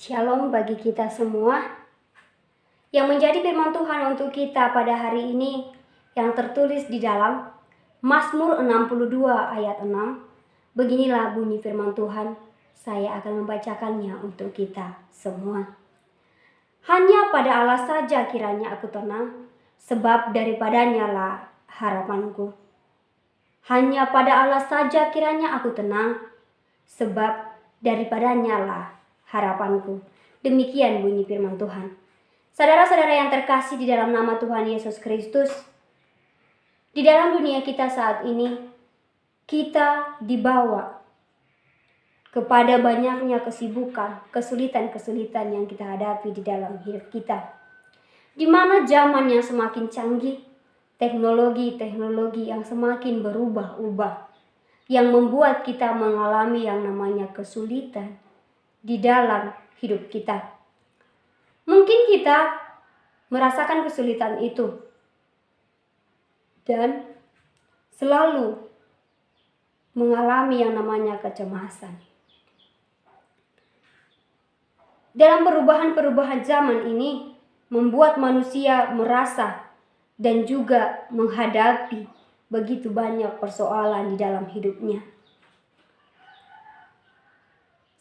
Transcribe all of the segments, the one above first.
Shalom bagi kita semua. Yang menjadi firman Tuhan untuk kita pada hari ini yang tertulis di dalam Mazmur 62 ayat 6. Beginilah bunyi firman Tuhan. Saya akan membacakannya untuk kita semua. Hanya pada Allah saja kiranya aku tenang, sebab daripadanya lah harapanku. Hanya pada Allah saja kiranya aku tenang, sebab daripadanya lah harapanku. Demikian bunyi firman Tuhan. Saudara-saudara yang terkasih di dalam nama Tuhan Yesus Kristus, di dalam dunia kita saat ini, kita dibawa kepada banyaknya kesibukan, kesulitan-kesulitan yang kita hadapi di dalam hidup kita. Di mana zaman yang semakin canggih, teknologi yang semakin berubah-ubah, yang membuat kita mengalami yang namanya kesulitan di dalam hidup kita. Mungkin kita merasakan kesulitan itu dan selalu mengalami yang namanya kecemasan. Dalam perubahan-perubahan zaman ini membuat manusia merasa dan juga menghadapi begitu banyak persoalan di dalam hidupnya.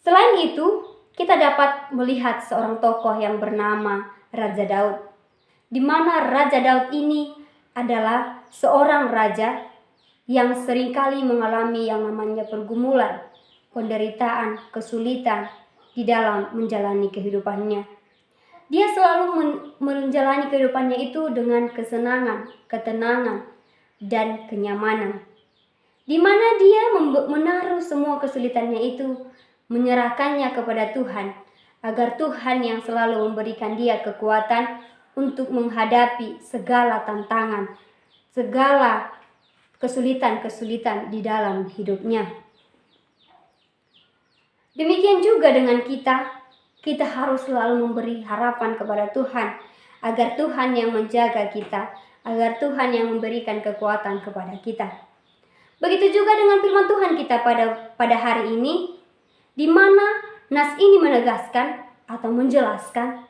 Selain itu, kita dapat melihat seorang tokoh yang bernama Raja Daud, di mana Raja Daud ini adalah seorang raja yang seringkali mengalami yang namanya pergumulan, penderitaan, kesulitan di dalam menjalani kehidupannya. Dia selalu menjalani kehidupannya itu dengan kesenangan, ketenangan, dan kenyamanan, di mana dia menaruh semua kesulitannya itu, menyerahkannya kepada Tuhan, agar Tuhan yang selalu memberikan dia kekuatan untuk menghadapi segala tantangan, segala kesulitan-kesulitan di dalam hidupnya. Demikian juga dengan kita harus selalu memberi harapan kepada Tuhan, agar Tuhan yang menjaga kita, agar Tuhan yang memberikan kekuatan kepada kita. Begitu juga dengan firman Tuhan kita pada hari ini, di mana nas ini menegaskan atau menjelaskan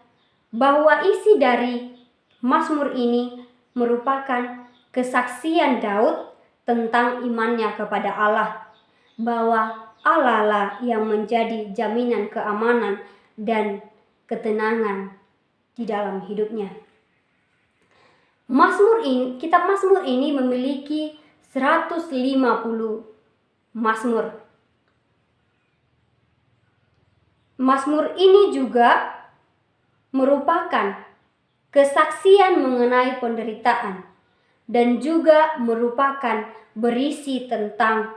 bahwa isi dari Mazmur ini merupakan kesaksian Daud tentang imannya kepada Allah, bahwa Allah lah yang menjadi jaminan keamanan dan ketenangan di dalam hidupnya. Kitab Mazmur ini memiliki 150 Mazmur. Mazmur ini juga merupakan kesaksian mengenai penderitaan dan juga merupakan berisi tentang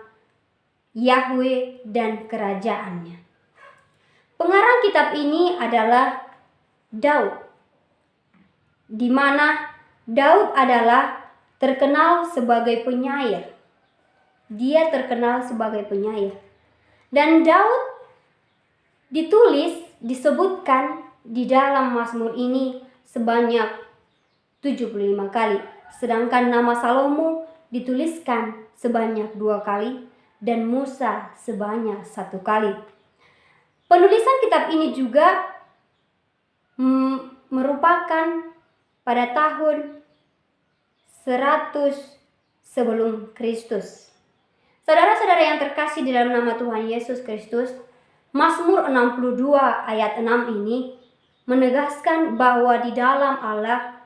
Yahweh dan kerajaannya. Pengarang kitab ini adalah Daud, di mana Daud adalah terkenal sebagai penyair. Dia terkenal sebagai penyair. Dan Daud disebutkan di dalam Mazmur ini sebanyak 75 kali. Sedangkan nama Salomo dituliskan sebanyak 2 kali dan Musa sebanyak 1 kali. Penulisan kitab ini juga merupakan pada tahun 100 sebelum Kristus. Saudara-saudara yang terkasih di dalam nama Tuhan Yesus Kristus, Mazmur 62 ayat 6 ini menegaskan bahwa di dalam Allah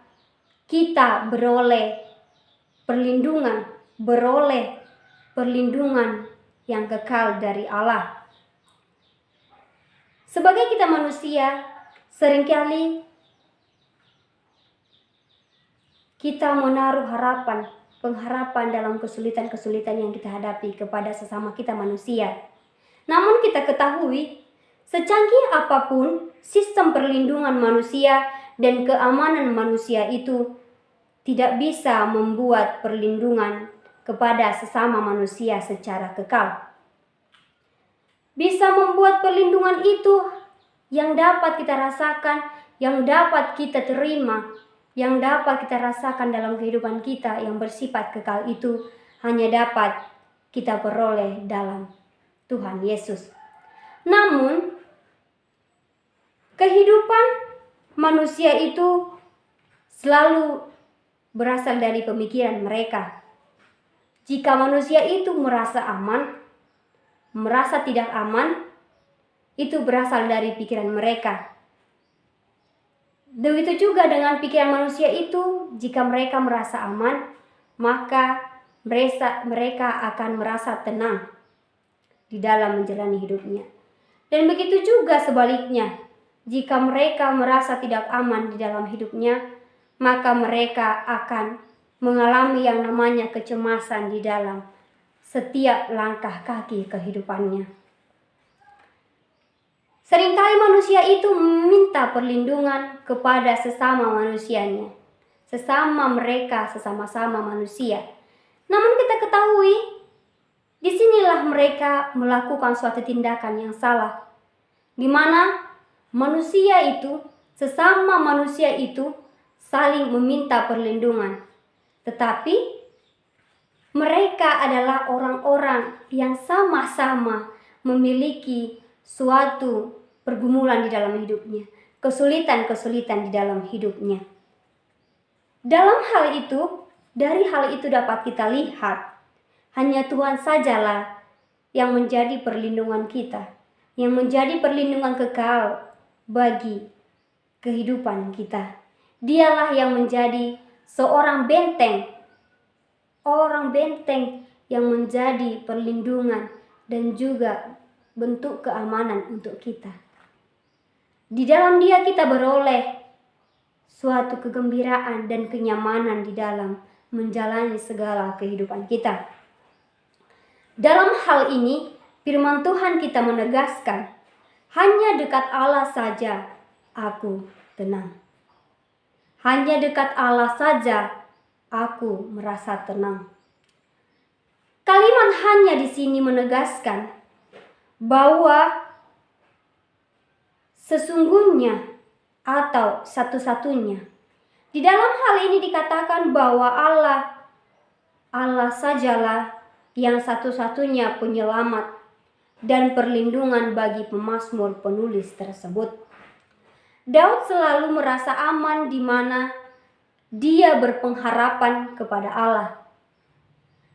kita beroleh perlindungan yang kekal dari Allah. Sebagai kita manusia, seringkali kita menaruh pengharapan dalam kesulitan-kesulitan yang kita hadapi kepada sesama kita manusia. Namun kita ketahui, secanggih apapun sistem perlindungan manusia dan keamanan manusia itu tidak bisa membuat perlindungan kepada sesama manusia secara kekal. Bisa membuat perlindungan itu yang dapat kita rasakan, yang dapat kita terima, yang dapat kita rasakan dalam kehidupan kita yang bersifat kekal itu hanya dapat kita peroleh dalam Tuhan Yesus. Namun kehidupan manusia itu selalu berasal dari pemikiran mereka. Jika manusia itu merasa aman, merasa tidak aman, itu berasal dari pikiran mereka. Begitu juga dengan pikiran manusia itu, jika mereka merasa aman, maka mereka akan merasa tenang di dalam menjalani hidupnya. Dan begitu juga sebaliknya, jika mereka merasa tidak aman di dalam hidupnya, maka mereka akan mengalami yang namanya kecemasan di dalam setiap langkah kaki kehidupannya. Seringkali manusia itu meminta perlindungan kepada sesama manusianya, sesama-sama manusia. Namun kita ketahui, disinilah mereka melakukan suatu tindakan yang salah, di mana sesama manusia itu saling meminta perlindungan. Tetapi mereka adalah orang-orang yang sama-sama memiliki suatu pergumulan di dalam hidupnya, kesulitan-kesulitan di dalam hidupnya. Dari hal itu dapat kita lihat, hanya Tuhan sajalah yang menjadi perlindungan kita, yang menjadi perlindungan kekal bagi kehidupan kita. Dialah yang menjadi seorang benteng, orang benteng yang menjadi perlindungan dan juga bentuk keamanan untuk kita. Di dalam Dia kita beroleh suatu kegembiraan dan kenyamanan di dalam menjalani segala kehidupan kita. Dalam hal ini, firman Tuhan kita menegaskan, hanya dekat Allah saja aku tenang. Hanya dekat Allah saja aku merasa tenang. Kalimat hanya di sini menegaskan bahwa sesungguhnya atau satu-satunya. Di dalam hal ini dikatakan bahwa Allah sajalah yang satu-satunya penyelamat dan perlindungan bagi pemazmur penulis tersebut. Daud selalu merasa aman di mana dia berpengharapan kepada Allah.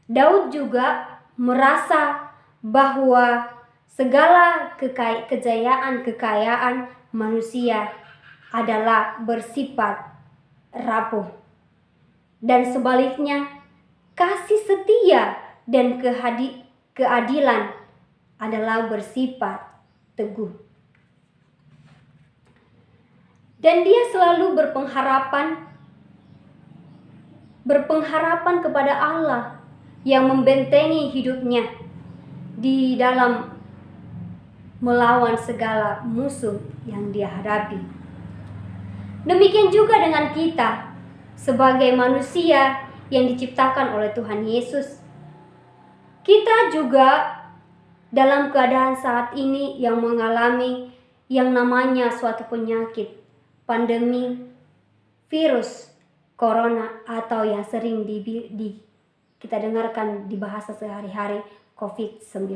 Daud juga merasa bahwa segala kekayaan manusia adalah bersifat rapuh. Dan sebaliknya, kasih setia dan keadilan adalah bersifat teguh. Dan dia selalu berpengharapan kepada Allah yang membentengi hidupnya di dalam melawan segala musuh yang dia hadapi. Demikian juga dengan kita sebagai manusia yang diciptakan oleh Tuhan Yesus. Kita juga dalam keadaan saat ini yang mengalami yang namanya suatu penyakit, pandemi, virus corona atau yang sering kita dengarkan di bahasa sehari-hari COVID-19.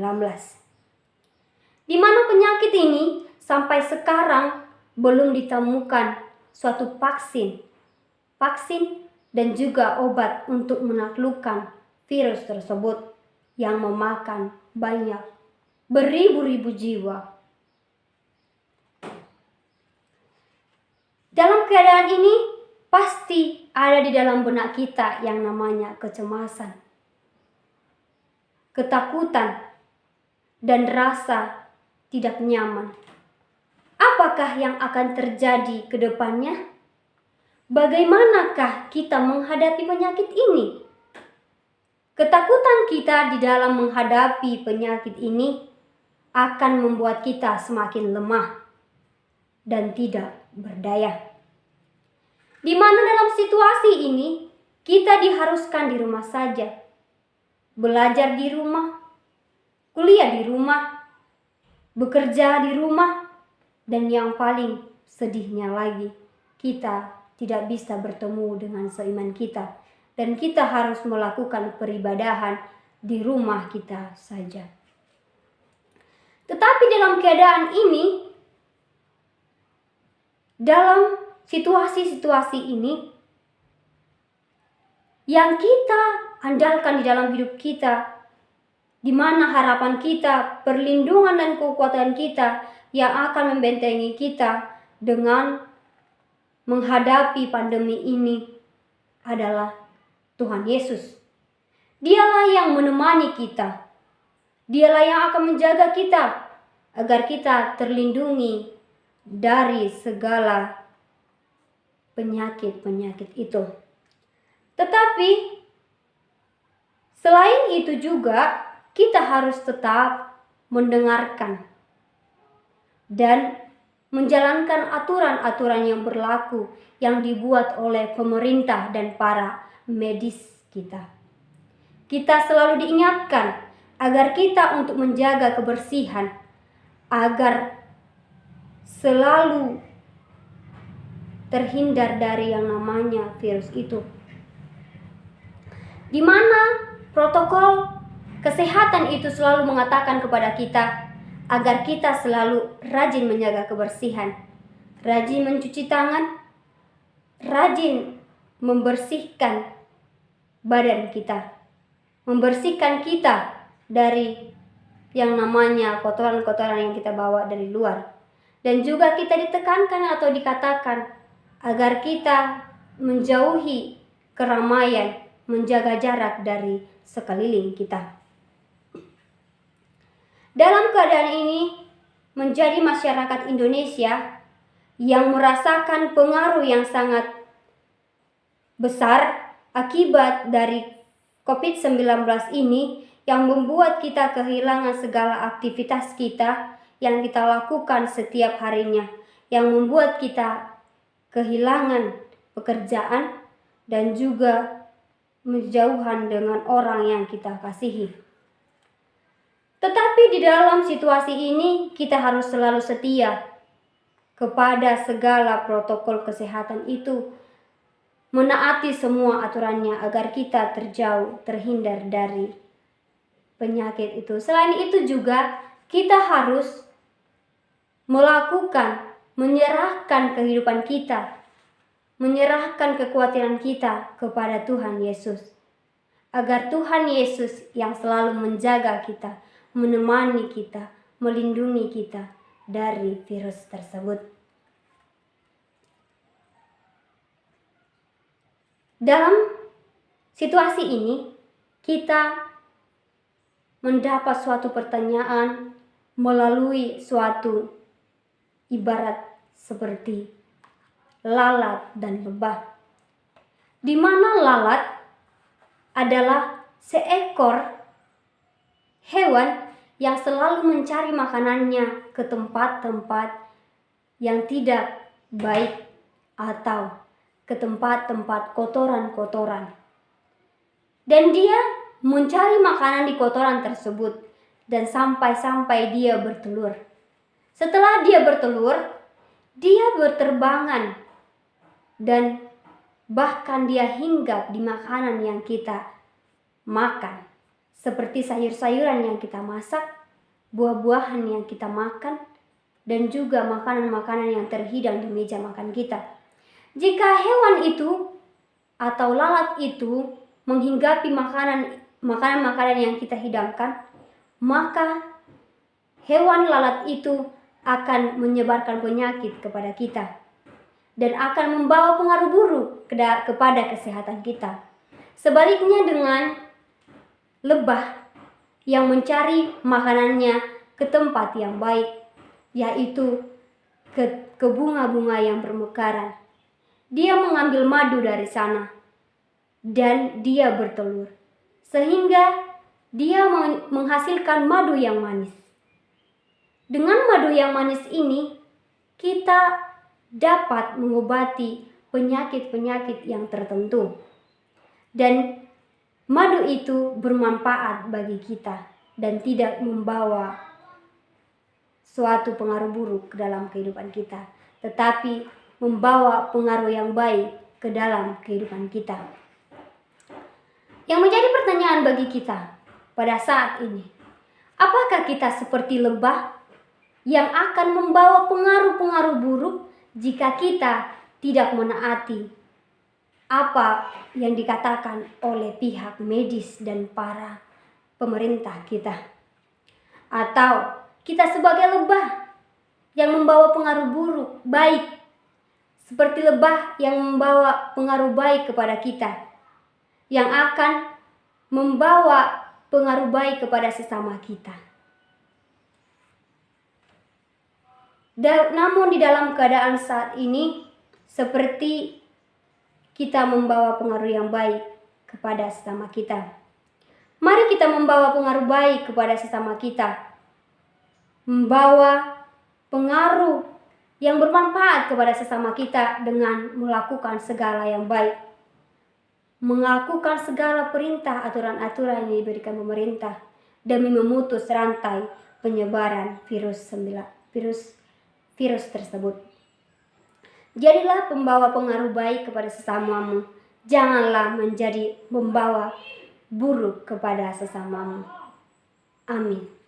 Di mana penyakit ini sampai sekarang belum ditemukan suatu vaksin dan juga obat untuk menaklukkan virus tersebut yang memakan banyak beribu-ribu jiwa. Dalam keadaan ini pasti ada di dalam benak kita yang namanya kecemasan, ketakutan, dan rasa tidak nyaman. Apakah yang akan terjadi ke depannya? Bagaimanakah kita menghadapi penyakit ini? Ketakutan kita di dalam menghadapi penyakit ini akan membuat kita semakin lemah dan tidak berdaya. Di mana dalam situasi ini kita diharuskan di rumah saja, belajar di rumah, kuliah di rumah, bekerja di rumah, dan yang paling sedihnya lagi, kita tidak bisa bertemu dengan seiman kita, dan kita harus melakukan peribadahan di rumah kita saja. Tetapi dalam keadaan ini, dalam situasi-situasi ini yang kita andalkan di dalam hidup kita, di mana harapan kita, perlindungan dan kekuatan kita yang akan membentengi kita dengan menghadapi pandemi ini adalah Tuhan Yesus. Dialah yang menemani kita. Dialah yang akan menjaga kita agar kita terlindungi dari segala penyakit-penyakit itu. Tetapi selain itu juga kita harus tetap mendengarkan dan menjalankan aturan-aturan yang berlaku yang dibuat oleh pemerintah dan para medis kita. Kita selalu diingatkan agar kita untuk menjaga kebersihan, agar selalu terhindar dari yang namanya virus itu. Di mana protokol kesehatan itu selalu mengatakan kepada kita agar kita selalu rajin menjaga kebersihan, rajin mencuci tangan, rajin membersihkan badan kita, membersihkan kita dari yang namanya kotoran-kotoran yang kita bawa dari luar. Dan juga kita ditekankan atau dikatakan agar kita menjauhi keramaian, menjaga jarak dari sekeliling kita. Dalam keadaan ini, menjadi masyarakat Indonesia yang merasakan pengaruh yang sangat besar akibat dari COVID-19 ini yang membuat kita kehilangan segala aktivitas kita yang kita lakukan setiap harinya, yang membuat kita kehilangan pekerjaan dan juga menjauhan dengan orang yang kita kasihi. Tetapi di dalam situasi ini kita harus selalu setia kepada segala protokol kesehatan itu, menaati semua aturannya agar kita terhindar dari penyakit itu. Selain itu juga kita harus menyerahkan kehidupan kita, menyerahkan kekhawatiran kita kepada Tuhan Yesus, agar Tuhan Yesus yang selalu menjaga kita, menemani kita, melindungi kita dari virus tersebut. Dalam situasi ini, kita mendapat suatu pertanyaan melalui suatu ibarat seperti lalat dan lebah, di mana lalat adalah seekor hewan yang selalu mencari makanannya ke tempat-tempat yang tidak baik atau ke tempat-tempat kotoran-kotoran. Dan dia mencari makanan di kotoran tersebut dan sampai dia bertelur. Setelah dia bertelur, dia berterbangan dan bahkan dia hinggap di makanan yang kita makan. Seperti sayur-sayuran yang kita masak, buah-buahan yang kita makan, dan juga makanan-makanan yang terhidang di meja makan kita. Jika hewan itu atau lalat itu menghinggapi makanan-makanan yang kita hidangkan, maka hewan lalat itu akan menyebarkan penyakit kepada kita dan akan membawa pengaruh buruk kepada kesehatan kita. Sebaliknya dengan lebah yang mencari makanannya ke tempat yang baik, yaitu ke bunga-bunga yang bermekaran. Dia mengambil madu dari sana dan dia bertelur, sehingga dia menghasilkan madu yang manis. Dengan madu yang manis ini, kita dapat mengobati penyakit-penyakit yang tertentu. Dan madu itu bermanfaat bagi kita dan tidak membawa suatu pengaruh buruk ke dalam kehidupan kita, tetapi membawa pengaruh yang baik ke dalam kehidupan kita. Yang menjadi pertanyaan bagi kita pada saat ini, apakah kita seperti lebah yang akan membawa pengaruh-pengaruh buruk jika kita tidak menaati apa yang dikatakan oleh pihak medis dan para pemerintah kita. Atau kita sebagai lebah yang membawa pengaruh buruk, baik, seperti lebah yang membawa pengaruh baik kepada kita, yang akan membawa pengaruh baik kepada sesama kita. Namun di dalam keadaan saat ini, seperti kita membawa pengaruh yang baik kepada sesama kita. Mari kita membawa pengaruh baik kepada sesama kita. Membawa pengaruh yang bermanfaat kepada sesama kita dengan melakukan segala yang baik. Melakukan segala perintah aturan-aturan yang diberikan pemerintah demi memutus rantai penyebaran virus tersebut. Jadilah pembawa pengaruh baik kepada sesamamu. Janganlah menjadi membawa buruk kepada sesamamu. Amin.